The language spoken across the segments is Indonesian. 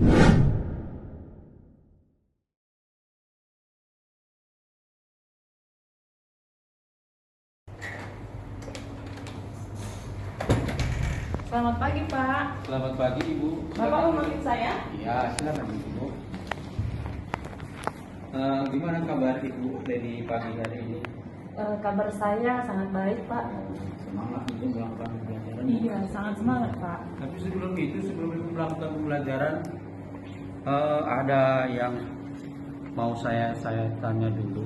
Selamat pagi, Pak. Selamat pagi, Ibu. Bapak mau manggil saya? Iya, silakan Ibu. Gimana kabar Ibu dari pagi hari ini? Kabar saya sangat baik, Pak. Semangat untuk melakukan pembelajaran. Iya, sangat semangat, Pak. Tapi sebelum Ibu melakukan pembelajaran, ada yang mau saya tanya dulu.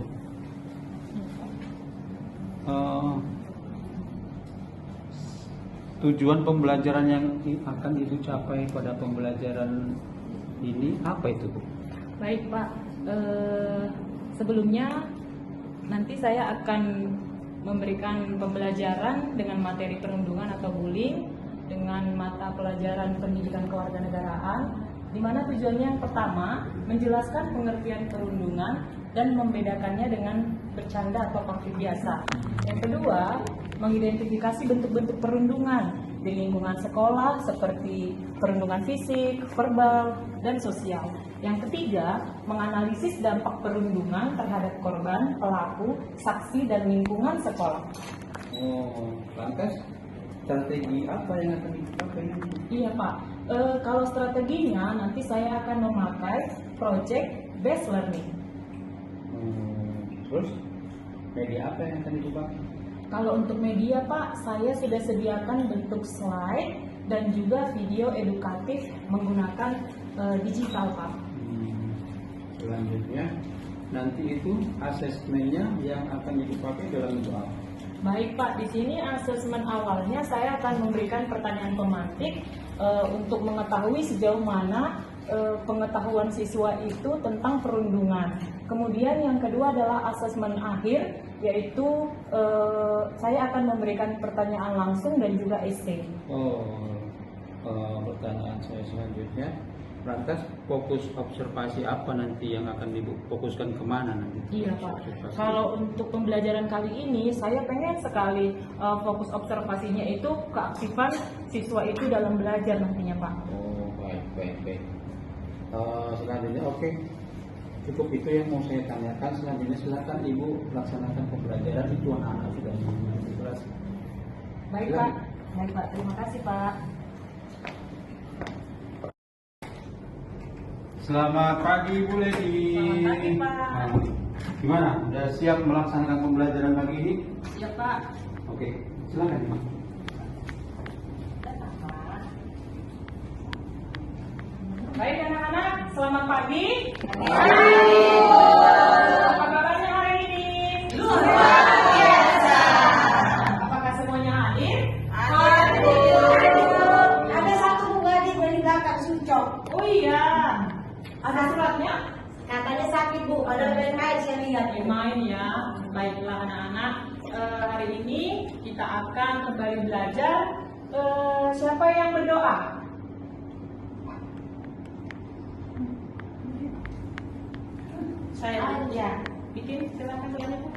Tujuan pembelajaran yang akan Ibu capai pada pembelajaran ini apa itu, Bu? Baik, Pak. Sebelumnya nanti saya akan memberikan pembelajaran dengan materi perundungan atau bullying dengan mata pelajaran pendidikan kewarganegaraan, di mana tujuannya yang pertama menjelaskan pengertian perundungan dan membedakannya dengan bercanda atau konflik biasa. Yang kedua, mengidentifikasi bentuk-bentuk perundungan di lingkungan sekolah seperti perundungan fisik, verbal, dan sosial. Yang ketiga, menganalisis dampak perundungan terhadap korban, pelaku, saksi, dan lingkungan sekolah. Oh, lantas strategi apa yang akan dipakai? Iya, Pak. Kalau strateginya nanti saya akan memakai project based learning. Terus media apa yang akan dipakai? Kalau untuk media, Pak, saya sudah sediakan bentuk slide dan juga video edukatif menggunakan digital, Pak. Selanjutnya, nanti itu asesmennya yang akan dipakai dalam bentuk apa? Baik, Pak, di sini asesmen awalnya saya akan memberikan pertanyaan pemantik untuk mengetahui sejauh mana pengetahuan siswa itu tentang perundungan. Kemudian yang kedua adalah asesmen akhir, yaitu saya akan memberikan pertanyaan langsung dan juga essay. Pertanyaan saya selanjutnya, lantas fokus observasi apa nanti yang akan difokuskan kemana nanti? Iya, Pak. Kalau untuk pembelajaran kali ini, saya pengen sekali fokus observasinya itu keaktifan siswa itu dalam belajar nantinya, Pak. Oh, baik. Selanjutnya, oke. Cukup itu yang mau saya tanyakan. Selanjutnya silakan Ibu laksanakan pembelajaran. Itu anak-anak sudah mengerti kelas. Baik, Pak. Baik, Pak. Terima kasih, Pak. Selamat pagi, Bu Ledi. Selamat pagi, Pak. Gimana? Sudah siap melaksanakan pembelajaran pagi ini? Siap, Pak. Oke, silakan, Pak. Baik, anak-anak, selamat pagi. Apa kabarnya hari ini? Luar biasa. Apakah semuanya hadir? Ada satu mugadis meninggalkan sucok. Oh iya. Ada suratnya? Katanya sakit, Bu. Ada main saya lihat. Main ya. Baiklah anak-anak. Hari ini kita akan kembali belajar. Siapa yang berdoa? Saya Aja. bikin, silakan doanya, Bu.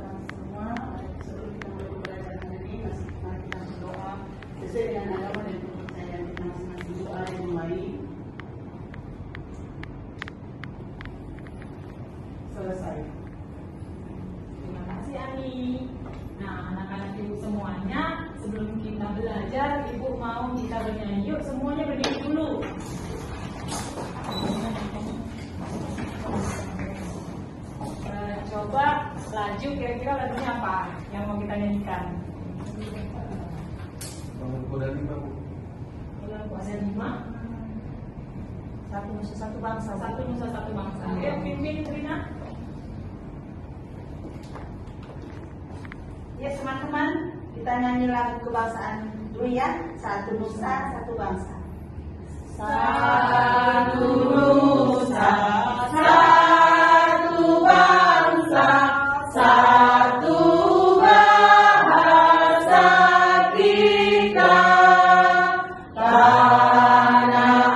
Semua sebelum kita belajar hari ini, mari kita berdoa sesuai dengan agama dan kepercayaan kita masing-masing. Doa yang mulai. Selesai. Terima kasih, Ani. Nah, anak-anak ibu semuanya, sebelum kita belajar, ibu mau kita bernyanyi. Yuk, semuanya berdiri dulu. Coba laju, kira-kira lagunya apa yang mau kita nyanyikan? Bangun kuda lima, Bu. Bulan puasa 5. Satu nusa satu bangsa. Satu nusa satu bangsa. Ayo, pimpin Trina. Ya teman-teman, kita nyanyi lagu kebangsaan dulu ya. Satu nusa, satu bangsa. Satu nusa, satu bangsa, satu bahasa kita. Tanah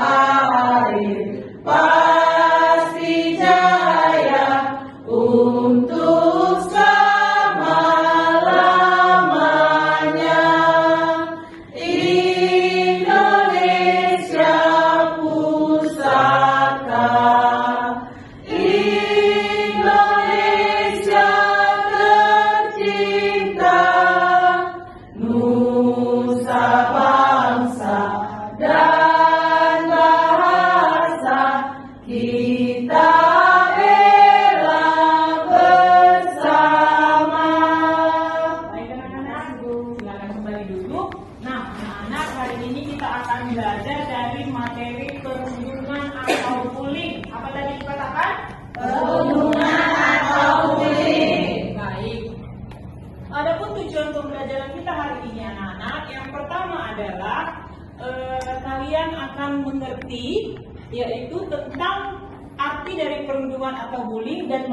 air pasti jaya untuk selama-lamanya. silakan kembali duduk. Nah, anak-anak, hari ini kita akan belajar dari materi perundungan atau bullying. Apa tadi dikatakan? Perundungan atau bullying. Baik. Adapun tujuan pembelajaran kita hari ini anak-anak, yang pertama adalah kalian akan mengerti yaitu tentang arti dari perundungan atau bullying dan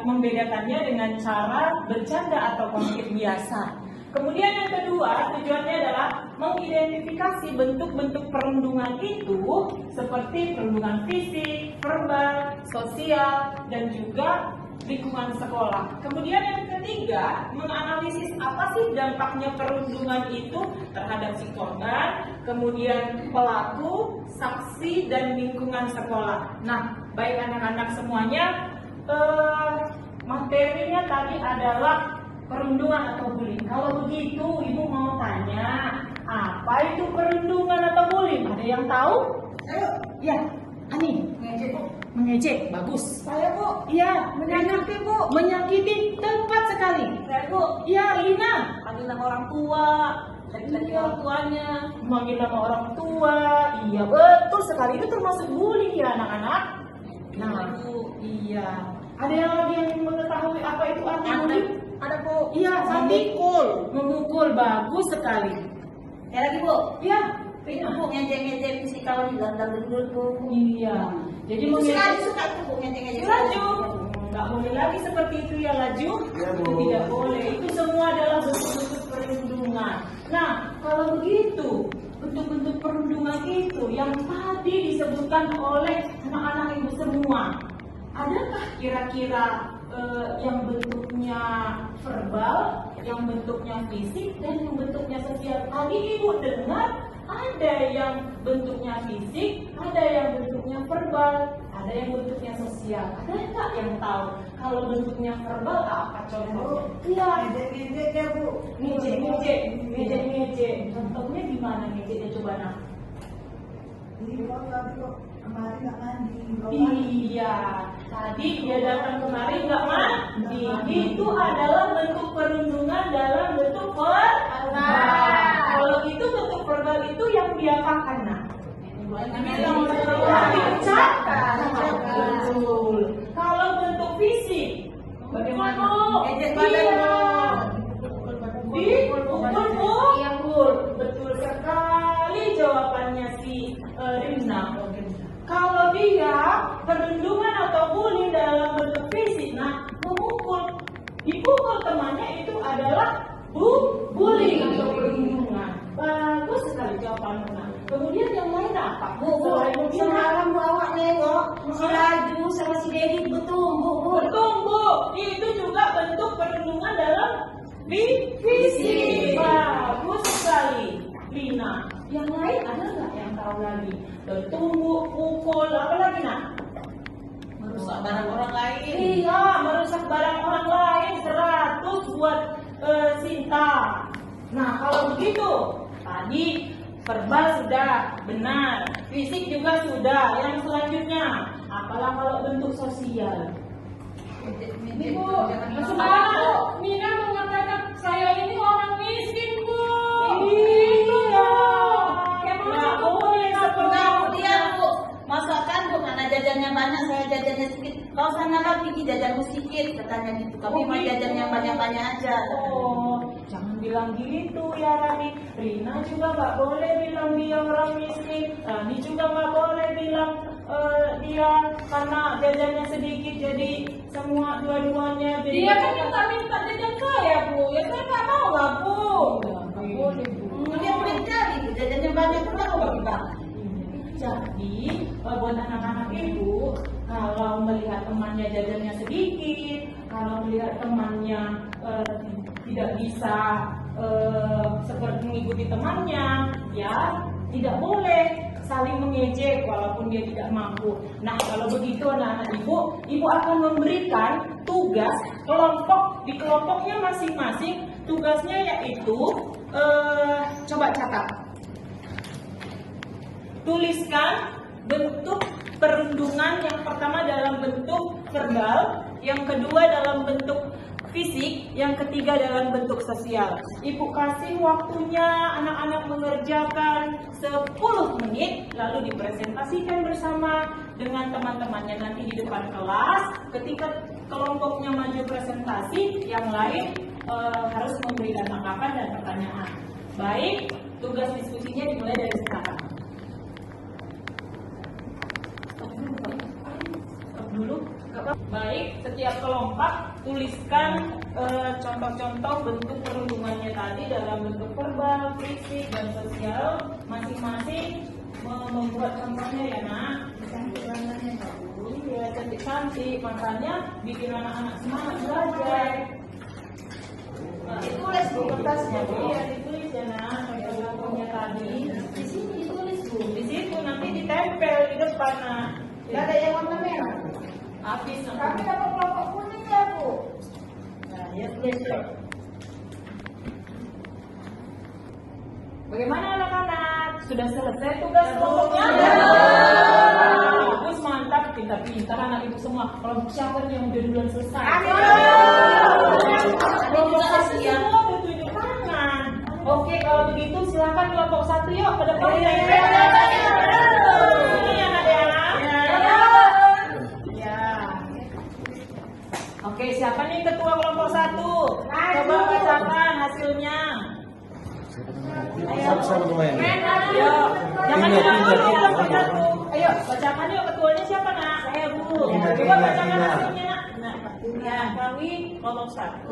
membedakannya dengan cara bercanda atau konflik biasa. Kemudian yang kedua, tujuannya adalah mengidentifikasi bentuk-bentuk perundungan itu seperti perundungan fisik, verbal, sosial, dan juga lingkungan sekolah. Kemudian yang ketiga, menganalisis apa sih dampaknya perundungan itu terhadap si korban, kemudian pelaku, saksi, dan lingkungan sekolah. Nah, baik anak-anak semuanya, materinya tadi adalah perundungan atau bullying. Kalau begitu, Ibu mau tanya, apa itu perundungan atau bullying? Ada yang tahu? Ayo, ya, Ani. Ngejek, Bu. Mengejek, bagus. Saya, Bu. Iya, Menyakiti, Bu. menyakiti, tepat sekali. Saya, Bu. Iya, Lina. Panggil nama orang tua. Laki-laki orang tuanya. Memanggil nama orang tua. Iya, betul sekali. Itu termasuk bullying ya, anak-anak. Nah, iya. Ada yang lagi yang mengetahui apa itu arti bullying? Ada, Bu. Iya, Santi. Memukul. Memukul, bagus sekali. Ya lagi, Bu. Iya, Itu, Bu, ngejek-ngejek fisikal di dalam gendut, Bu. iya. Jadi Itu mengejek. sekali suka tuh, Bu, ngejek-ngejek. Laju, nggak boleh lagi seperti itu ya, Laju. Itu tidak boleh. Itu semua adalah bentuk-bentuk perundungan. Nah, kalau begitu, bentuk-bentuk perundungan itu yang tadi disebutkan oleh anak-anak ibu semua, adakah kira-kira yang bentuknya verbal, yang bentuknya fisik, dan yang bentuknya sosial? Tadi ibu dengar ada yang bentuknya fisik, ada yang bentuknya verbal, ada yang bentuknya sosial. Ada nggak yang tahu kalau bentuknya verbal apa contohnya? Iya, Ngejek-ngejek ya, Bu. ngejek. Contohnya gimana ngejeknya, coba nak? Ini kok tadi kok kemarin nggak mandi. Iya, tadi dia datang kemari nggak mandi. Itu adalah bentuk perundungan dalam bentuk verbal. Kalau itu bentuk verbal itu yang diapakan, nak? Diucapkan. Betul. Kalau bentuk fisik, bagaimana? Ngejek badan, Bu. Dipukul, Bu? Iya, Bu. Betul sekali jawabannya si Rina. Kalau dia perundungan atau bullying dalam bentuk fisik, nah memukul, dipukul temannya itu adalah bullying atau perundungan. Bagus sekali jawabannya. Nah, kemudian yang lain apa? Bu, semalam Bu awak nengok si Laju sama si Dedi bertumbuh, Bu. Bertumbuh, itu juga bentuk perundungan dalam fisik. Bagus sekali, Lina. Yang lain ada nggak yang tahu lagi? Bertumbuh, pukul, apa lagi nak? Merusak barang orang lain. Iya, merusak barang orang lain 100 buat Sinta. Nah, kalau begitu, tadi verbal sudah benar, fisik juga sudah. Yang selanjutnya, apalah kalau bentuk sosial? Ibu, Sekarang Bu, Mina mengatakan saya ini orang miskin, Bu. Iya. Nggak boleh seperti Enggak, itu. dia, Bu. Masakan Bu, mana jajannya banyak, saya jajannya sedikit. Kau sana lah Vicky jajanmu sedikit, katanya gitu. Kami mau jajan yang banyak-banyak aja. Oh, jangan bilang gitu ya Rani. Rina juga nggak boleh bilang dia orang miskin. Rani juga nggak boleh bilang dia karena jajannya sedikit jadi semua dua-duanya. Dia kan yang tak minta jajan saya, Bu. Ya saya nggak mau lah, Bu. Nggak boleh, Bu. Dia boleh cari, Bu. Jajannya banyak tuh kan bagi-bagi. Jadi buat anak-anak ibu, kalau melihat temannya jajannya sedikit, kalau melihat temannya tidak bisa seperti mengikuti temannya, ya tidak boleh saling mengejek walaupun dia tidak mampu. Nah, kalau begitu anak-anak ibu akan memberikan tugas kelompok, di kelompoknya masing-masing tugasnya yaitu coba catat, tuliskan bentuk perundungan yang pertama dalam bentuk verbal, yang kedua dalam bentuk fisik, yang ketiga dalam bentuk sosial. Ibu kasih waktunya anak-anak mengerjakan 10 menit, lalu dipresentasikan bersama dengan teman-temannya nanti di depan kelas. Ketika kelompoknya maju presentasi, yang lain harus memberikan tanggapan dan pertanyaan. Baik, tugas diskusinya dimulai dari sekarang. Dulu. Baik, setiap kelompok tuliskan contoh-contoh bentuk perundungannya tadi dalam bentuk verbal, fisik, dan sosial. Masing-masing membuat contohnya ya nak. Ya, cantik-cantik, makanya bikin anak-anak semangat belajar. Ditulis di kertasnya, iya ditulis ya nak. Contohnya tadi. Di sini ditulis bu. Di situ nanti ditempel di depan nak. Tidak ada yang warna merah. Habis Kami dapat kelompok kuning ya bu. Nah, ya tulis ya. Bagaimana anak-anak? Sudah selesai tugas kelompoknya? Bagus, mantap, pintar-pintar anak ibu semua. Kelompok siapa nih yang udah duluan selesai? Kelompok satu semua bertunjuk tangan. Oke, kalau begitu silakan kelompok 1 yuk ke depan. Ini anak-anak. Oke, siapa nih ketua kelompok 1? Coba bacakan hasilnya. Ayo, jangan dulu kelompok 1. Ayo, bacakan yuk ketuanya siapa nak? Saya bu. Coba bacakan hasilnya nak. Nah, ya kami kelompok 1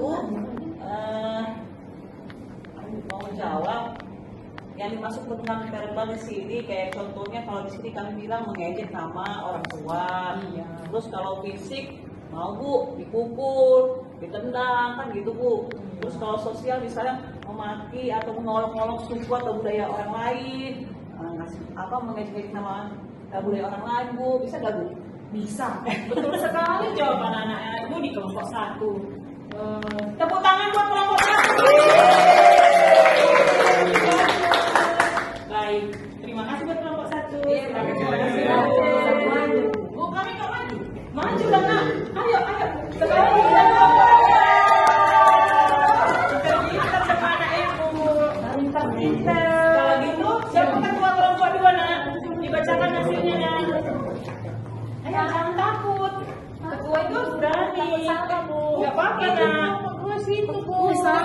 mau jawab yang dimaksud dengan verbal di sini kayak contohnya kalau di sini kami bilang mengejek nama orang tua. Iya. Terus kalau fisik mau bu dipukul, ditendang kan gitu bu. Terus kalau sosial misalnya memaki atau mengolok-olok suku atau budaya orang lain, ngasih apa mengejek nama budaya orang lain bu, bisa gak bu? Bisa. Betul sekali jawaban anak-anak ibu di kelompok 1. Tepuk tangan buat kelompok 1. Baik, terima kasih buat kelompok 1. Bu, kami nggak maju. Maju lah nak. Ayo. Sekarang kita pintar sama anak ibu. Pintar. Kalau gitu, siapa ketua kelompok 2 nak? Dibacakan hasilnya nak. Ayo, jangan takut. Ketua itu harus berani. Nggak apa-apa nak. Situ bu. Nggak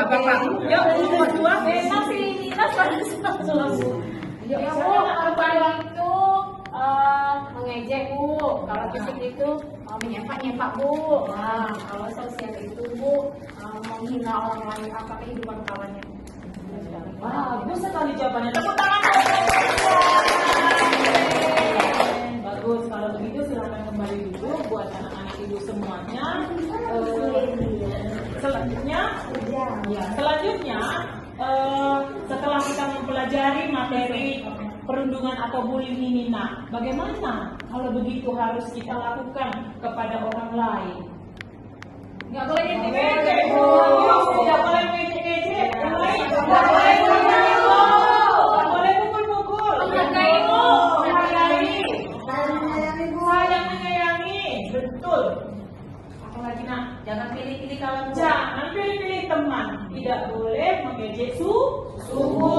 apa-apa. Yuk, ketua. Masih Ya bu, kalau itu mengejek bu, kalau fisik itu menyempak bu. Nah, kalau sosial itu bu menghina orang lain apa kehidupan kawannya. Bagus sekali jawabannya. Tepuk tangan. Bagus. Kalau begitu silakan kembali duduk buat anak-anak ibu semuanya. Selanjutnya, setelah kita mempelajari materi perundungan atau bullying ini, nah, bagaimana kalau begitu harus kita lakukan kepada orang lain? Nggak boleh ngejek-ngejek, tidak boleh ngejek-ngejek, yang lain nggak boleh nggak boleh pukul-pukul, menghargai, sayang menyayangi, betul. Apalagi nak, jangan pilih-pilih kawan, jangan pilih-pilih teman, tidak boleh mengejek suku,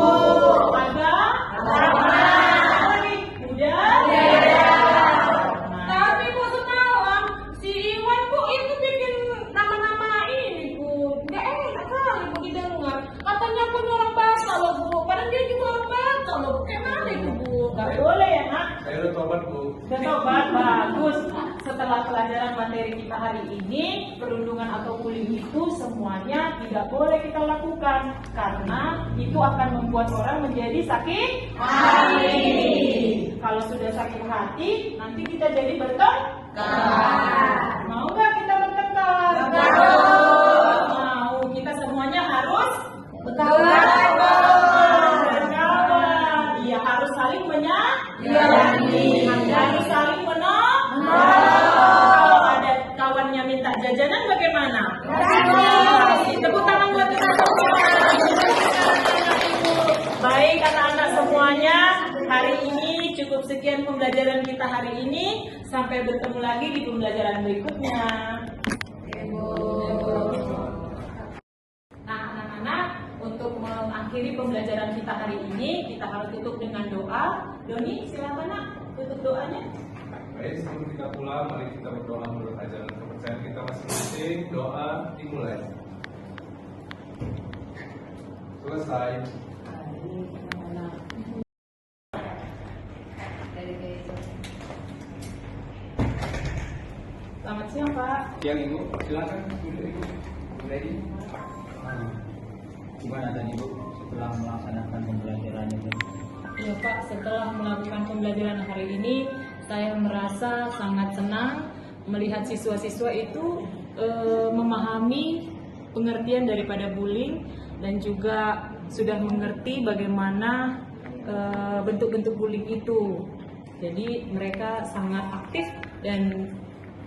agama, budaya. Tapi bu semalam si Iwan bu itu bikin nama-nama ini bu, nggak enak kali bu kita dengar. Katanya aku orang Batak loh bu, padahal dia juga orang Batak loh. Gimana itu bu? Nggak boleh ya nak? Saya udah tobat bu. Udah tobat, bagus. Setelah pelajaran materi kita hari ini, perundungan atau bullying itu semuanya tidak boleh kita lakukan karena itu akan membuat orang menjadi sakit hati. Kalau sudah sakit hati, nanti kita jadi bertengkar. Mau nggak kita bertengkar? Mau. Kita semuanya harus berkawan. Iya, harus saling menyayangi. Harus saling menolong. Kalau ada kawannya minta jajanan bagaimana? Tepuk tangan buat kita semua. Baik anak-anak semuanya, hari ini cukup sekian pembelajaran kita hari ini. Sampai bertemu lagi di pembelajaran berikutnya. Nah, anak-anak, untuk mengakhiri pembelajaran kita hari ini, kita harus tutup dengan doa. Doni, silakan nak, tutup doanya. Baik, sebelum kita pulang, mari kita berdoa menurut ajaran kepercayaan kita masing-masing. Doa dimulai. Selesai. Selamat siang, Pak. Siang Ibu, silakan duduk Ibu. Ready? Gimana tadi Ibu setelah melaksanakan pembelajaran itu? Ya Pak, setelah melakukan pembelajaran hari ini, saya merasa sangat senang melihat siswa-siswa itu memahami pengertian daripada bullying dan juga sudah mengerti bagaimana bentuk-bentuk bullying itu. Jadi mereka sangat aktif dan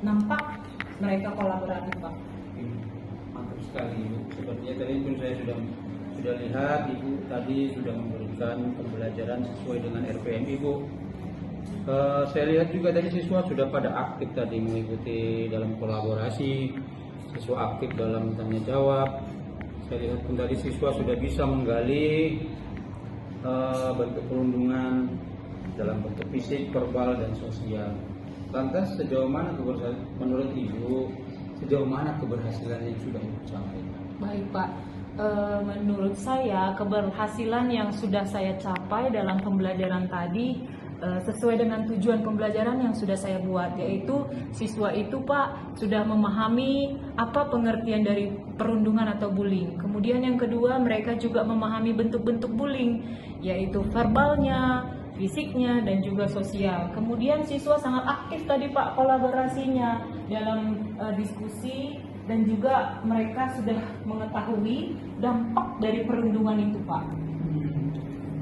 nampak mereka kolaboratif, Pak. Mantap sekali Ibu. Sepertinya tadi pun saya sudah lihat Ibu tadi sudah memberikan pembelajaran sesuai dengan RPM Ibu. Saya lihat juga tadi siswa sudah pada aktif tadi mengikuti dalam kolaborasi, siswa aktif dalam tanya jawab. Saya lihat pun tadi siswa sudah bisa menggali bentuk perundungan dalam bentuk fisik, verbal, dan sosial. Lantas sejauh mana menurut Ibu, sejauh mana keberhasilan yang sudah Ibu capai? Baik Pak, menurut saya keberhasilan yang sudah saya capai dalam pembelajaran tadi sesuai dengan tujuan pembelajaran yang sudah saya buat, yaitu siswa itu Pak sudah memahami apa pengertian dari perundungan atau bullying. Kemudian yang kedua, mereka juga memahami bentuk-bentuk bullying, yaitu verbalnya, fisiknya, dan juga sosial. Kemudian siswa sangat aktif tadi Pak kolaborasinya dalam diskusi, dan juga mereka sudah mengetahui dampak dari perundungan itu Pak.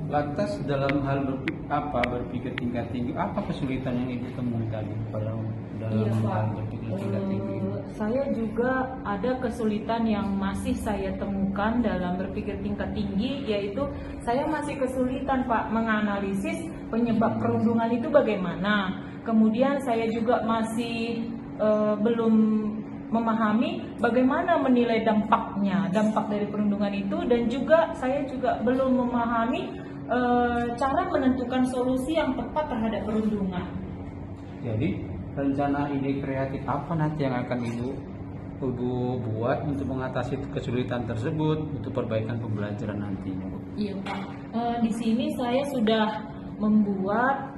Lantas dalam hal berpikir tingkat tinggi, apa kesulitan yang Ibu temui tadi dalam Iya Pak, hal berpikir tingkat tinggi? Saya juga ada kesulitan yang masih saya temukan dalam berpikir tingkat tinggi, yaitu saya masih kesulitan Pak menganalisis penyebab perundungan itu bagaimana. Kemudian saya juga masih belum memahami bagaimana menilai dampaknya, dampak dari perundungan itu, dan juga saya juga belum memahami cara menentukan solusi yang tepat terhadap perundungan. Jadi rencana ide kreatif apa nanti yang akan Ibu buat untuk mengatasi kesulitan tersebut untuk perbaikan pembelajaran nantinya, Bu? Iya Pak, di sini saya sudah membuat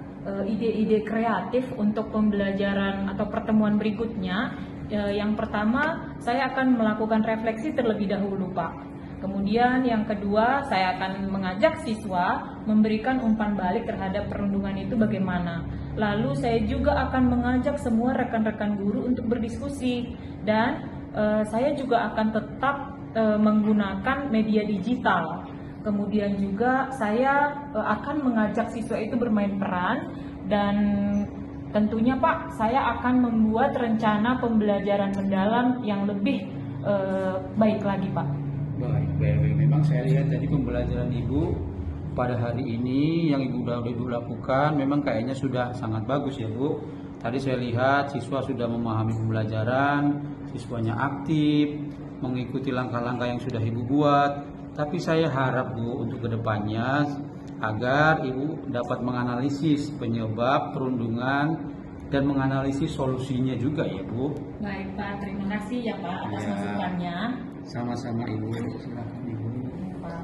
ide-ide kreatif untuk pembelajaran atau pertemuan berikutnya. Yang pertama, saya akan melakukan refleksi terlebih dahulu Pak. Kemudian yang kedua, saya akan mengajak siswa memberikan umpan balik terhadap perundungan itu bagaimana. Lalu saya juga akan mengajak semua rekan-rekan guru untuk berdiskusi, dan saya juga akan tetap menggunakan media digital. Kemudian juga saya akan mengajak siswa itu bermain peran, dan tentunya Pak, saya akan membuat rencana pembelajaran mendalam yang lebih baik lagi Pak. Baik. Memang saya lihat tadi pembelajaran Ibu pada hari ini yang Ibu udah lakukan memang kayaknya sudah sangat bagus ya Bu. Tadi saya lihat siswa sudah memahami pembelajaran, siswanya aktif, mengikuti langkah-langkah yang sudah Ibu buat. Tapi saya harap Bu untuk kedepannya agar Ibu dapat menganalisis penyebab perundungan dan menganalisis solusinya juga ya Bu. Baik Pak, terima kasih ya Pak atas Ya. masukannya. Sama-sama Ibu, silakan Ibu. Pak.